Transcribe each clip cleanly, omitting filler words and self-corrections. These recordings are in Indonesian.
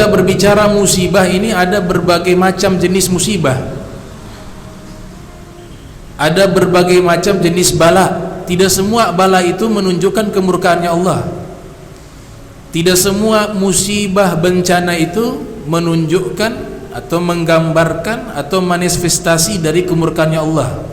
kita berbicara musibah ini ada berbagai macam jenis musibah, ada berbagai macam jenis bala. Tidak semua bala itu menunjukkan kemurkaannya Allah. Tidak semua musibah bencana itu menunjukkan atau menggambarkan atau manifestasi dari kemurkaannya Allah.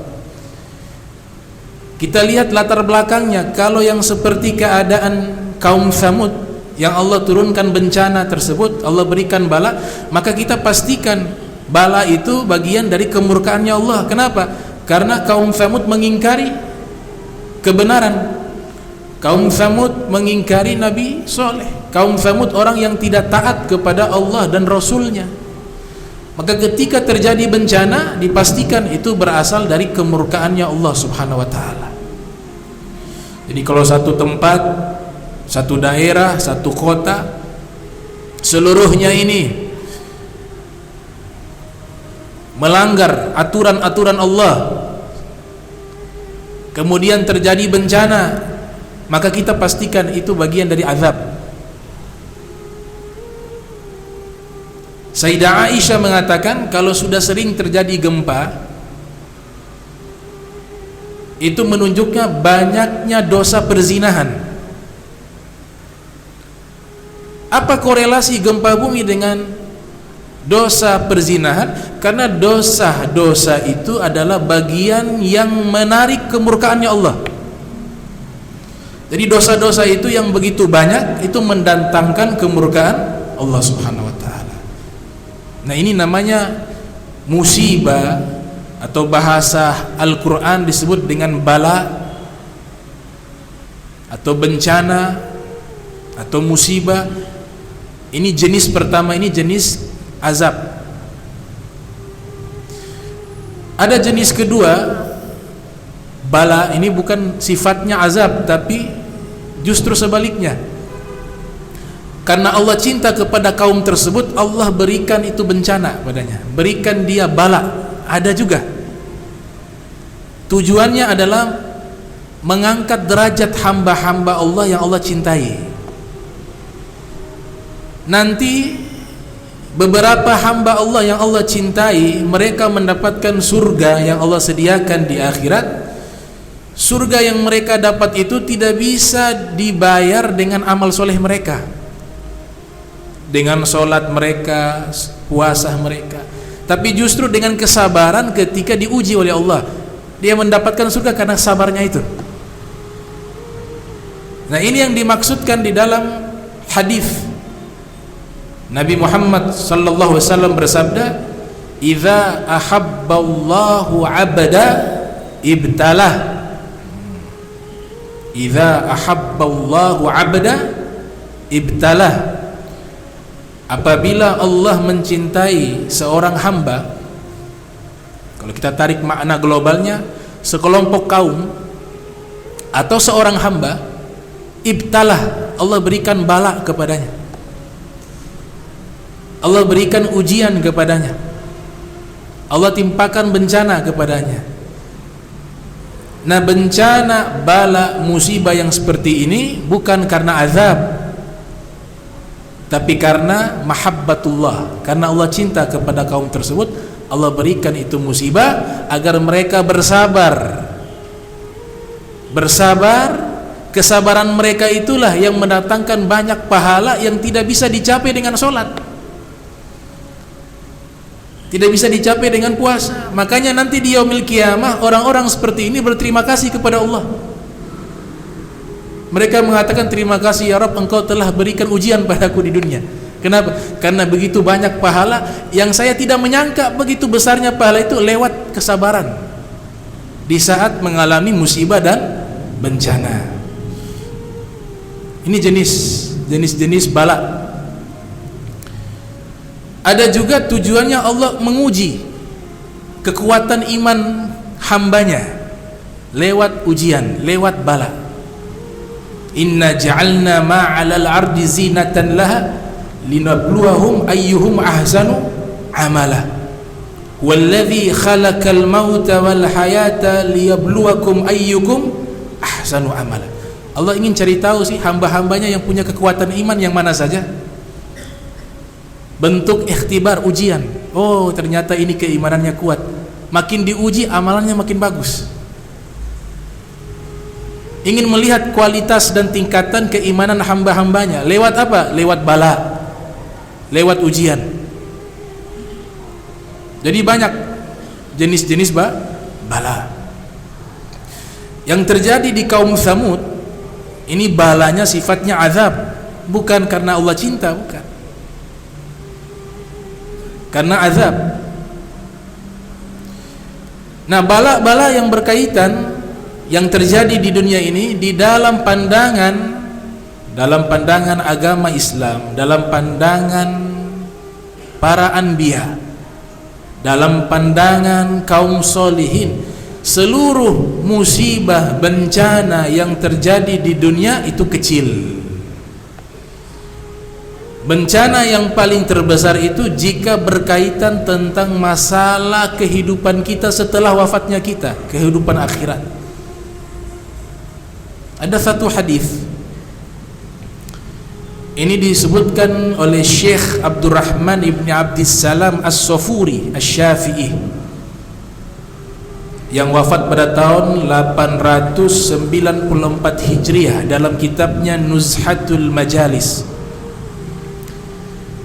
Kita lihat latar belakangnya. Kalau yang seperti keadaan kaum Tsamud yang Allah turunkan bencana tersebut, Allah berikan bala, maka kita pastikan bala itu bagian dari kemurkaannya Allah. Kenapa? Karena kaum Tsamud mengingkari kebenaran. Kaum Tsamud mengingkari Nabi Saleh. Kaum Tsamud orang yang tidak taat kepada Allah dan Rasulnya. Maka ketika terjadi bencana, dipastikan itu berasal dari kemurkaannya Allah Subhanahu wa ta'ala. Jadi kalau satu tempat, satu daerah, satu kota, seluruhnya ini melanggar aturan-aturan Allah, kemudian terjadi bencana, maka kita pastikan itu bagian dari azab. Sayyidah Aisyah mengatakan kalau sudah sering terjadi gempa, itu menunjuknya banyaknya dosa perzinahan. Apa korelasi gempa bumi dengan dosa perzinahan? Karena dosa-dosa itu adalah bagian yang menarik kemurkaannya Allah. Jadi dosa-dosa itu yang begitu banyak itu mendatangkan kemurkaan Allah Subhanahu wa ta'ala. Nah, ini namanya musibah, atau bahasa Al-Quran disebut dengan bala atau bencana atau musibah. Ini jenis pertama, ini jenis azab. Ada jenis kedua, bala. Ini bukan sifatnya azab, tapi justru sebaliknya. Karena Allah cinta kepada kaum tersebut, Allah berikan itu bencana padanya, berikan dia bala. Ada juga tujuannya adalah mengangkat derajat hamba-hamba Allah yang Allah cintai. Nanti beberapa hamba Allah yang Allah cintai, mereka mendapatkan surga yang Allah sediakan di akhirat. Surga yang mereka dapat itu tidak bisa dibayar dengan amal soleh mereka, dengan sholat mereka, puasa mereka, tapi justru dengan kesabaran ketika diuji oleh Allah. Dia mendapatkan surga karena sabarnya itu. Nah, ini yang dimaksudkan di dalam hadis. Nabi Muhammad sallallahu alaihi wasallam bersabda, "Idza ahabballahu 'abda ibtalah." Idza ahabballahu 'abda ibtalah. Apabila Allah mencintai seorang hamba, kalau kita tarik makna globalnya, sekelompok kaum atau seorang hamba, ibtalah, Allah berikan bala kepadanya, Allah berikan ujian kepadanya, Allah timpakan bencana kepadanya. Nah, bencana, bala, musibah yang seperti ini bukan karena azab, tapi karena mahabbatullah, karena Allah cinta kepada kaum tersebut, Allah berikan itu musibah agar mereka bersabar. Kesabaran mereka itulah yang mendatangkan banyak pahala yang tidak bisa dicapai dengan sholat, tidak bisa dicapai dengan puasa. Makanya nanti di yaumil qiyamah orang-orang seperti ini berterima kasih kepada Allah. Mereka mengatakan, terima kasih ya Rabb, engkau telah berikan ujian padaku di dunia. Kenapa? Karena begitu banyak pahala yang saya tidak menyangka begitu besarnya pahala itu lewat kesabaran di saat mengalami musibah dan bencana. Ini jenis bala. Ada juga tujuannya Allah menguji kekuatan iman hambanya lewat ujian, lewat bala. Inna ja'alna ma'alal ardi zinatan laha linabluwahum ayyuhum ahsanu amala walladzi khalaqal mauta wal hayata liyabluwakum ayyukum ahsanu amala. Allah ingin cari tahu sih hamba-hambanya yang punya kekuatan iman yang mana saja. bentuk ikhtibar, ujian. Oh, ternyata ini keimanannya kuat. Makin diuji, amalannya makin bagus. Ingin melihat kualitas dan tingkatan keimanan hamba-hambanya. Lewat apa? Lewat bala, lewat ujian. Jadi banyak jenis-jenis bala. Yang terjadi di kaum Tsamud ini balanya sifatnya azab, bukan karena Allah cinta, bukan. Karena azab. Nah, bala-bala yang berkaitan yang terjadi di dunia ini di dalam pandangan agama Islam, dalam pandangan para anbiya, dalam pandangan kaum solihin, seluruh musibah bencana yang terjadi di dunia itu kecil. Bencana yang paling terbesar itu jika berkaitan tentang masalah kehidupan kita setelah wafatnya kita, kehidupan akhirat. Ada satu hadis ini disebutkan oleh Syekh Abdurrahman ibn Abdissalam As-Safuri Asy-Syafi'i yang wafat pada tahun 894 Hijriah dalam kitabnya Nuzhatul Majalis.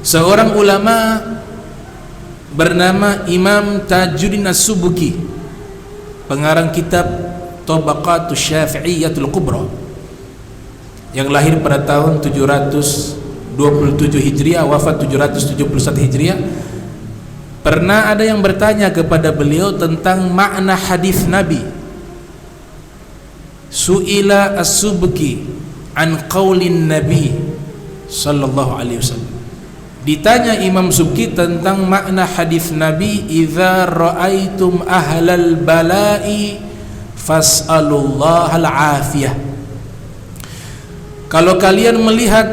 Seorang ulama bernama Imam Tajuddin As-Subki, pengarang kitab Tabaqatus Syafi'iyyatul Kubra, yang lahir pada tahun 727 Hijriah, wafat 771 Hijriah. Pernah ada yang bertanya kepada beliau tentang makna hadis Nabi. Su'ila As-Subki an qaulin Nabi sallallahu alaihi wasallam. Ditanya Imam Subki tentang makna hadis Nabi, idza ra'aitum ahlal bala'i fas'alullahal afiyah. Kalau kalian melihat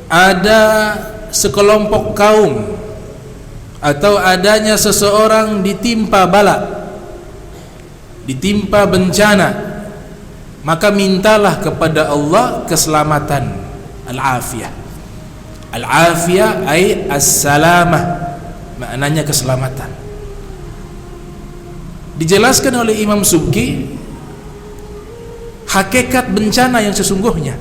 ada sekelompok kaum atau adanya seseorang ditimpa bala, ditimpa bencana, maka mintalah kepada Allah keselamatan, al-afiyah. Al-afiyah ay as-salamah, maknanya keselamatan. Dijelaskan oleh Imam Subki hakikat bencana yang sesungguhnya.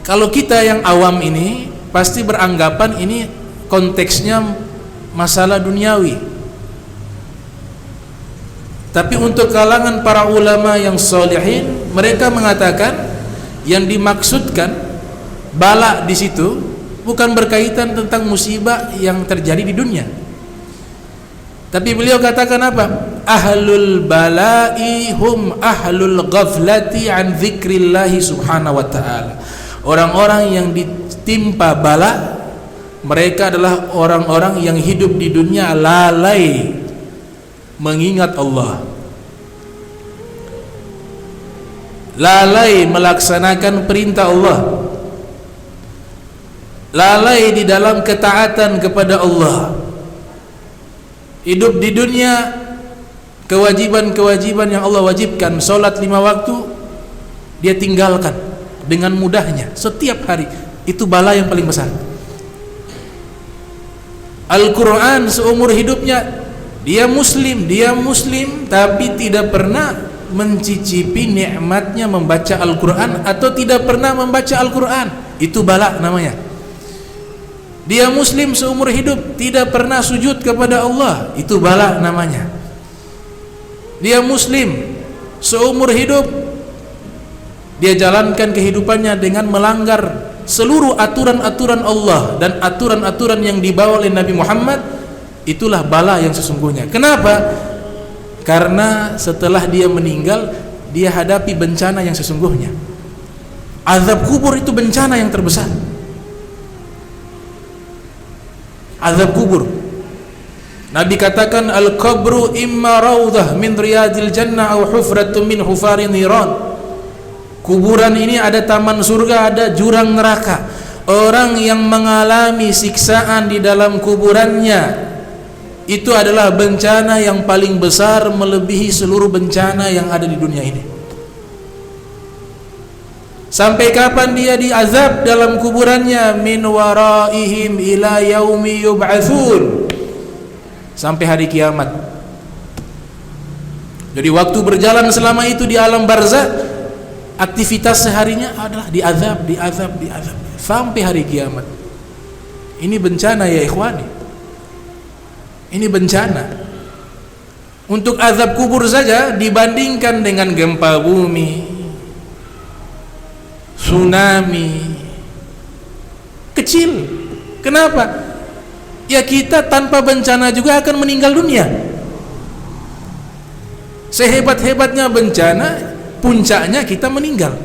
Kalau kita yang awam ini pasti beranggapan ini konteksnya masalah duniawi. Tapi untuk kalangan para ulama yang sholihin, mereka mengatakan yang dimaksudkan bala di situ bukan berkaitan tentang musibah yang terjadi di dunia. Tapi beliau katakan apa? Ahlul bala'i hum ahlul ghaflati an dzikrillahi subhanahu wa ta'ala. Orang-orang yang ditimpa bala, mereka adalah orang-orang yang hidup di dunia lalai mengingat Allah, lalai melaksanakan perintah Allah, lalai di dalam ketaatan kepada Allah. Hidup di dunia, kewajiban-kewajiban yang Allah wajibkan, salat 5 waktu dia tinggalkan dengan mudahnya setiap hari. Itu bala yang paling besar. Al-Quran seumur hidupnya dia muslim tapi tidak pernah mencicipi nikmatnya membaca Al-Quran atau tidak pernah membaca Al-Quran. Itu bala namanya. Dia muslim seumur hidup tidak pernah sujud kepada Allah, itu bala namanya. Dia muslim seumur hidup dia jalankan kehidupannya dengan melanggar seluruh aturan-aturan Allah dan aturan-aturan yang dibawa oleh Nabi Muhammad. Itulah bala yang sesungguhnya. Kenapa? Karena setelah dia meninggal dia hadapi bencana yang sesungguhnya. Azab kubur itu bencana yang terbesar. Azab kubur. Nabi katakan al-qabru imma raudhah min riyadil jannah aw hufratun min hufarin niran. Kuburan ini ada taman surga, ada jurang neraka. Orang yang mengalami siksaan di dalam kuburannya itu adalah bencana yang paling besar, melebihi seluruh bencana yang ada di dunia ini. Sampai kapan dia diazab dalam kuburannya? Min waraihim ila yaumi yub'atsun, sampai hari kiamat. Jadi waktu berjalan selama itu di alam barzakh, aktivitas seharinya adalah diazab sampai hari kiamat. Ini bencana ya ikhwani. Ini bencana. Untuk azab kubur saja dibandingkan dengan gempa bumi, tsunami, kecil. Kenapa? Ya kita tanpa bencana juga akan meninggal dunia. Sehebat-hebatnya bencana, puncaknya kita meninggal.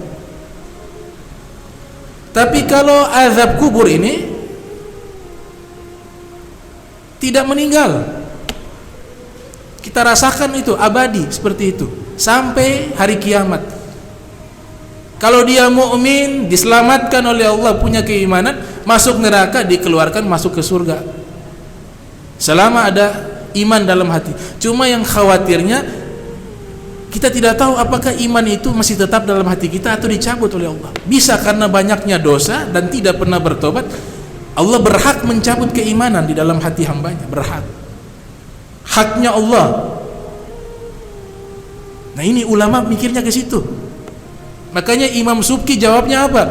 Tapi kalau azab kubur ini tidak meninggal, kita rasakan itu abadi seperti itu sampai hari kiamat. Kalau dia mukmin, diselamatkan oleh Allah, punya keimanan, masuk neraka dikeluarkan masuk ke surga selama ada iman dalam hati. Cuma yang khawatirnya kita tidak tahu apakah iman itu masih tetap dalam hati kita atau dicabut oleh Allah. Bisa karena banyaknya dosa dan tidak pernah bertobat, Allah berhak mencabut keimanan di dalam hati hambanya, berhak. Haknya Allah. Nah ini ulama mikirnya ke situ. Makanya Imam Subki jawabnya apa?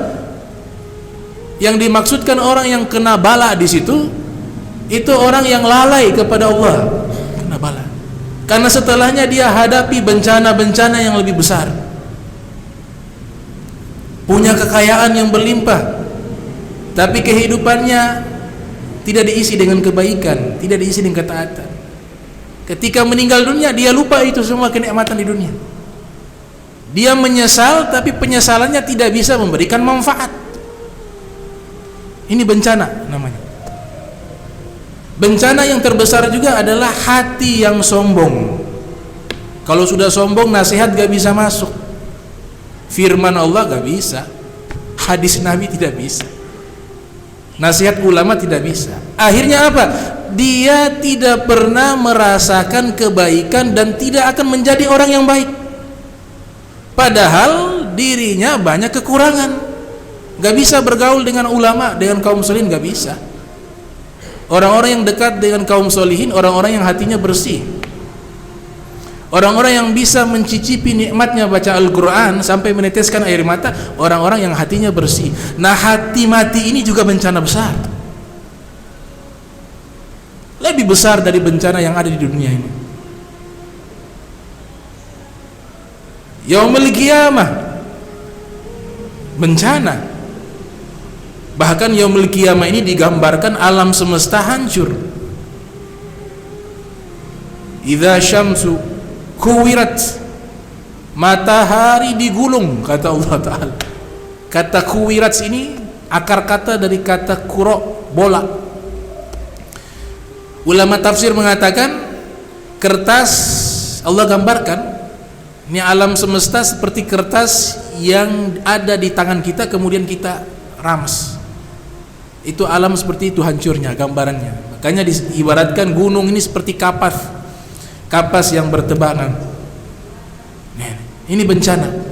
Yang dimaksudkan orang yang kena bala di situ itu orang yang lalai kepada Allah, kena bala. Karena setelahnya dia hadapi bencana-bencana yang lebih besar. Punya kekayaan yang berlimpah, tapi kehidupannya tidak diisi dengan kebaikan, tidak diisi dengan ketaatan. Ketika meninggal dunia dia lupa itu semua kenikmatan di dunia. Dia menyesal, tapi penyesalannya tidak bisa memberikan manfaat. Ini bencana namanya. Bencana yang terbesar juga adalah hati yang sombong. Kalau sudah sombong, nasihat gak bisa masuk, firman Allah gak bisa, hadis Nabi tidak bisa, nasihat ulama tidak bisa. Akhirnya apa? Dia tidak pernah merasakan kebaikan dan tidak akan menjadi orang yang baik. Padahal dirinya banyak kekurangan, gak bisa bergaul dengan ulama, dengan kaum muslimin, gak bisa. Orang-orang yang dekat dengan kaum solihin, orang-orang yang hatinya bersih, orang-orang yang bisa mencicipi nikmatnya baca Al-Quran sampai meneteskan air mata, orang-orang yang hatinya bersih. Nah hati mati ini juga bencana besar, lebih besar dari bencana yang ada di dunia ini. Yaumul Qiyamah bencana. Bahkan Yaumul Qiyamah ini digambarkan alam semesta hancur. Idza syamsu kuwirat, matahari digulung, kata Allah Ta'ala. Kata kuwirat ini akar kata dari kata kuro, bola. Ulama tafsir mengatakan kertas, Allah gambarkan ini alam semesta seperti kertas yang ada di tangan kita kemudian kita rames. Itu alam seperti itu hancurnya gambarannya. Makanya diibaratkan gunung ini seperti kapas yang bertebaran. Ini bencana.